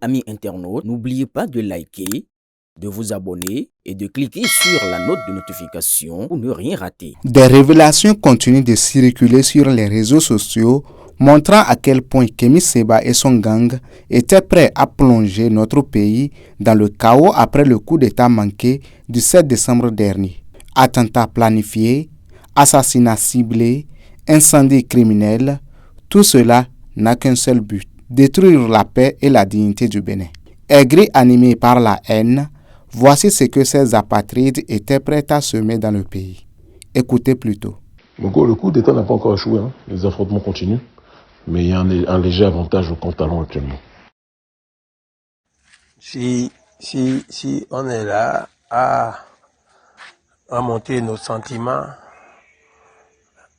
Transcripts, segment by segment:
Amis internautes, n'oubliez pas de liker, de vous abonner et de cliquer sur la note de notification pour ne rien rater. Des révélations continuent de circuler sur les réseaux sociaux montrant à quel point Kémy Séba et son gang étaient prêts à plonger notre pays dans le chaos après le coup d'État manqué du 7 décembre dernier. Attentats planifiés, assassinats ciblés, incendies criminels, tout cela n'a qu'un seul but, détruire la paix et la dignité du Bénin. Aigris animés par la haine, voici ce que ces apatrides étaient prêts à semer dans le pays. Écoutez plutôt. Mogo, le coup d'État n'a pas encore échoué, hein. Les affrontements continuent, mais il y a un léger avantage au camp talon actuellement. Si on est là à monter nos sentiments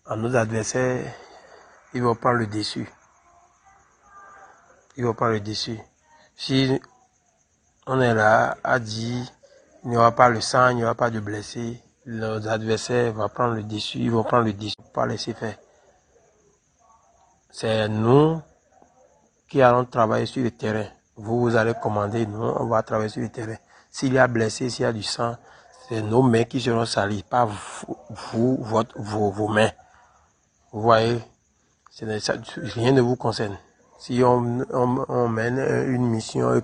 à nos adversaires, ils vont prendre le dessus. Ils vont prendre le dessus. Si on est là à dire il n'y aura pas le sang, il n'y aura pas de blessés, nos adversaires vont prendre le dessus, ils vont prendre le dessus, pas laisser faire. C'est nous qui allons travailler sur le terrain. Vous allez commander, nous, on va travailler sur le terrain. S'il y a blessé, s'il y a du sang, c'est nos mains qui seront salies, pas vos mains. Vous voyez, rien ne vous concerne. Si on mène une mission et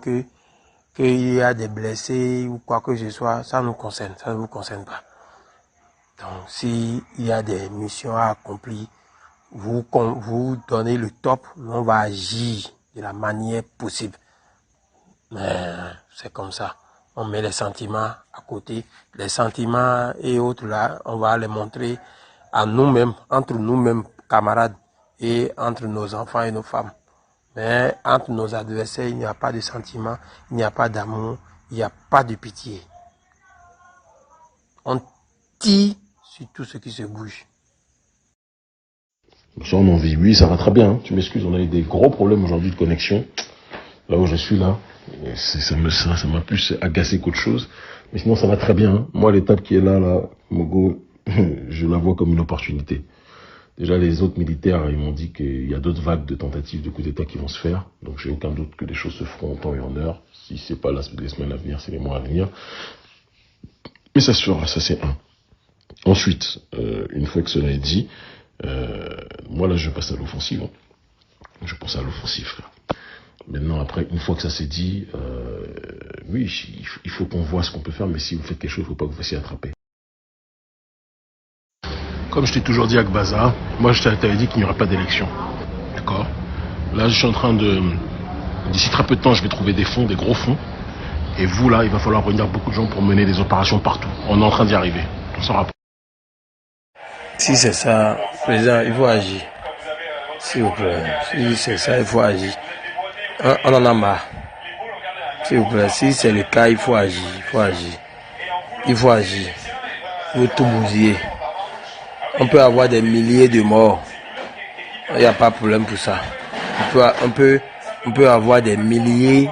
qu'il y a des blessés ou quoi que ce soit, ça nous concerne, ça ne vous concerne pas. Donc, s'il y a des missions à accomplir, vous donnez le top, on va agir de la manière possible. Mais c'est comme ça. On met les sentiments à côté. Les sentiments et autres là, on va les montrer à nous-mêmes, entre nous-mêmes, camarades, et entre nos enfants et nos femmes. Mais entre nos adversaires, il n'y a pas de sentiments, il n'y a pas d'amour, il n'y a pas de pitié. On tire sur tout ce qui se bouge. Ça, on en vit. Oui, ça va très bien. Hein. Tu m'excuses, on a eu des gros problèmes aujourd'hui de connexion. Là où je suis là, ça m'a plus agacé qu'autre chose. Mais sinon, ça va très bien. Hein. Moi, l'étape qui est là, Mogo, je la vois comme une opportunité. Déjà, les autres militaires, ils m'ont dit qu'il y a d'autres vagues de tentatives de coup d'État qui vont se faire. Donc, j'ai aucun doute que des choses se feront en temps et en heure. Si c'est pas les semaines à venir, c'est les mois à venir. Mais ça se fera, ça c'est un. Ensuite, une fois que cela est dit, moi là, je passe à l'offensive. Hein. Je pense à l'offensive, frère. Maintenant, après, une fois que ça s'est dit, oui, il faut qu'on voit ce qu'on peut faire, mais si vous faites quelque chose, il ne faut pas que vous fassiez attraper. Comme je t'ai toujours dit à Gbaza, moi je t'avais dit qu'il n'y aura pas d'élection. D'accord? Là, je suis en train de... D'ici très peu de temps, je vais trouver des fonds, des gros fonds. Et vous, là, il va falloir réunir beaucoup de gens pour mener des opérations partout. On est en train d'y arriver. On s'en rappelle. Si c'est ça, président, il faut agir. S'il vous plaît. Si c'est ça, il faut agir. On en a marre. S'il vous plaît, si c'est le cas, il faut agir. Il faut agir. Il faut agir. Il faut tout bousiller. On peut avoir des milliers de morts. Il n'y a pas de problème pour ça. On peut avoir des milliers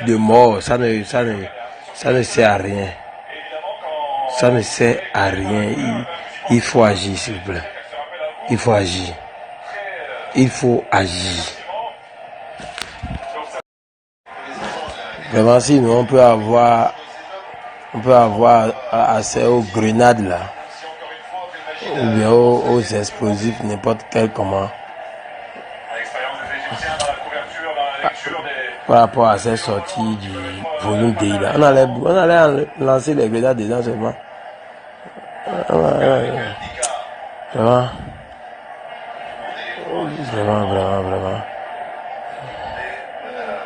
de morts. Ça ne sert à rien. Ça ne sert à rien. Il faut agir, s'il vous plaît. Il faut agir. Il faut agir. Vraiment, sinon, on peut avoir accès aux grenades là. Ou bien aux explosifs, n'importe quel comment. Par rapport à cette sortie du volume D là. On allait lancer les grenades dedans seulement. Vraiment.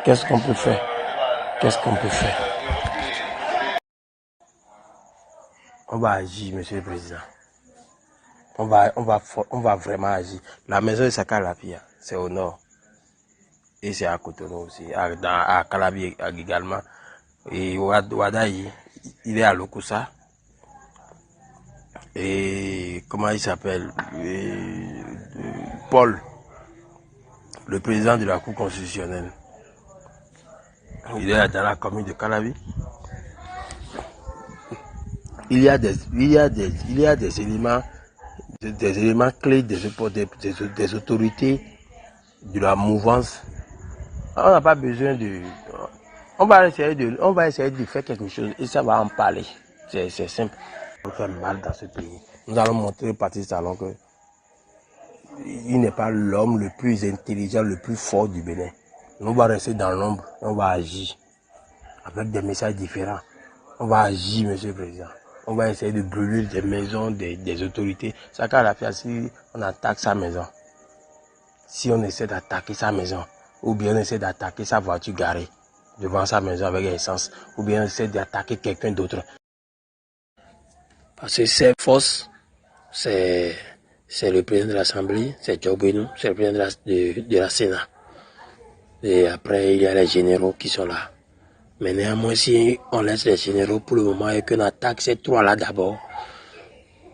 Qu'est-ce qu'on peut faire? On va agir, monsieur le président. On va vraiment agir. La maison de Sakalapia, c'est au nord. Et c'est à Cotonou aussi, à Calabi également. Et Wadaï, il est à Lokusa. Et comment il s'appelle? Paul, le président de la Cour constitutionnelle. Il est dans la commune de Calabi. Il y a des éléments clés des autorités de la mouvance. On n'a pas besoin On va essayer de faire quelque chose et ça va en parler. C'est simple. On fait mal dans ce pays. Nous allons montrer au parti Talon que il n'est pas l'homme le plus intelligent, le plus fort du Bénin. On va rester dans l'ombre, on va agir avec des messages différents. On va agir, Monsieur le Président. On va essayer de brûler des maisons des autorités. Chacun a fait si on attaque sa maison. Si on essaie d'attaquer sa maison, ou bien on essaie d'attaquer sa voiture garée devant sa maison avec essence, ou bien on essaie d'attaquer quelqu'un d'autre. Parce que ces forces, c'est le président de l'Assemblée, c'est Joe Biden, c'est le président de la Sénat. Et après, il y a les généraux qui sont là. Mais néanmoins, si on laisse les généraux pour le moment et qu'on attaque ces trois-là d'abord,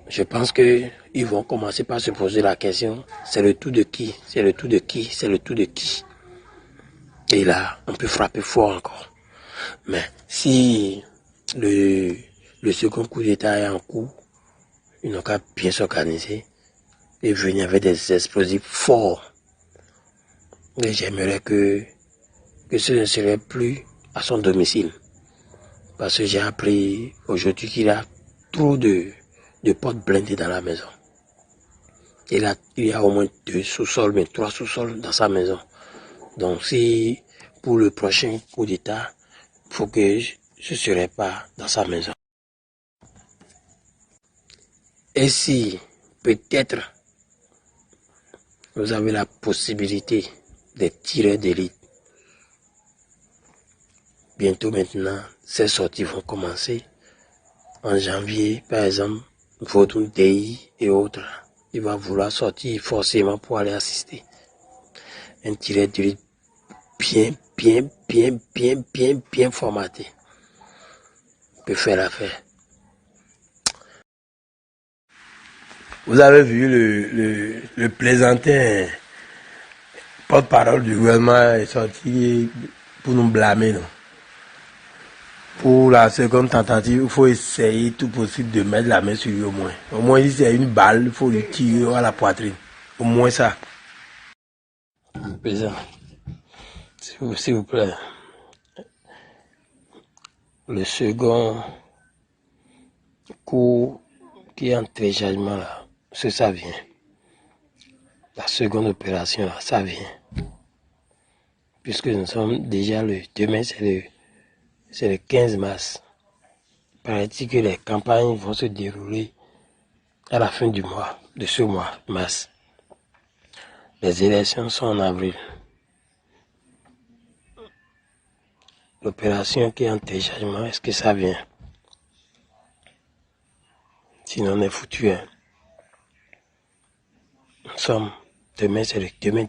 je pense qu'ils vont commencer par se poser la question, c'est le tout de qui? C'est le tout de qui? C'est le tout de qui? Et là, on peut frapper fort encore. Mais si le second coup d'État est en cours, ils n'ont qu'à bien s'organiser et venir avec des explosifs forts. Et j'aimerais que ce ne serait plus à son domicile. Parce que j'ai appris aujourd'hui qu'il y a trop de portes blindées dans la maison. Et là, il y a au moins 2 sous-sols, mais 3 sous-sols dans sa maison. Donc si pour le prochain coup d'État, il faut que je ne serai pas dans sa maison. Et si peut-être vous avez la possibilité d'être tireur d'élite, bientôt maintenant, ces sorties vont commencer. En janvier, par exemple, Vodun Dei et autres, il va vouloir sortir forcément pour aller assister. Un tireur d'élite bien formaté peut faire l'affaire. Vous avez vu le plaisantin porte-parole du gouvernement est sorti pour nous blâmer, non? Pour la seconde tentative, il faut essayer tout possible de mettre la main sur lui au moins. Au moins, si c'est une balle, il faut lui tirer à la poitrine. Au moins ça. Président, s'il vous plaît. Le second coup qui est en téléchargement là, ça vient. La seconde opération là, ça vient. Puisque nous sommes déjà demain c'est le 15 mars. Paraît-il que les campagnes vont se dérouler à la fin du mois, de ce mois, mars. Les élections sont en avril. L'opération qui est en téléchargement, est-ce que ça vient? Sinon on est foutu. Hein. Nous sommes, demain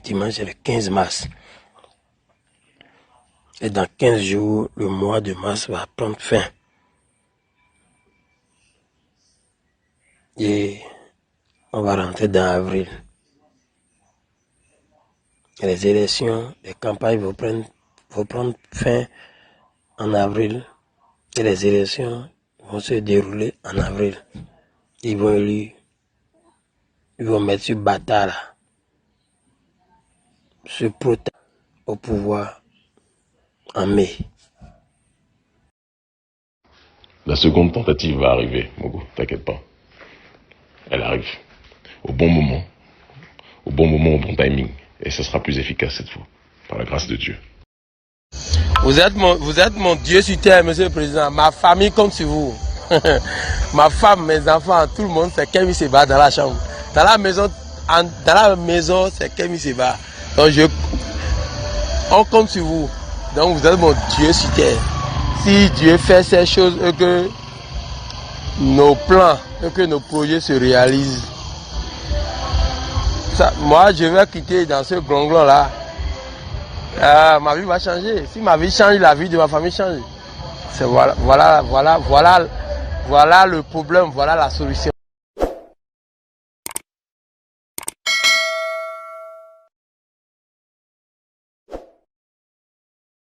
dimanche, c'est le 15 mars. Et dans 15 jours, le mois de mars va prendre fin. Et on va rentrer dans avril. Et les élections, les campagnes vont prendre fin en avril. Et les élections vont se dérouler en avril. Ils vont mettre ce bâtard là, ce protège au pouvoir en mai. La seconde tentative va arriver, Mogo, t'inquiète pas. Elle arrive. Au bon moment, au bon timing. Et ce sera plus efficace cette fois, par la grâce de Dieu. Vous êtes mon Dieu sur terre, Monsieur le Président. Ma famille compte sur vous. Ma femme, mes enfants, tout le monde, c'est Kémy Séba dans la chambre. Dans la maison, c'est Kémy Séba. Donc on compte sur vous. Donc vous êtes mon Dieu sur terre. Si Dieu fait ces choses et que nos plans, et que nos projets se réalisent, moi je vais quitter dans ce gronglon là. Ma vie va changer. Si ma vie change, la vie de ma famille change. Voilà le problème, voilà la solution.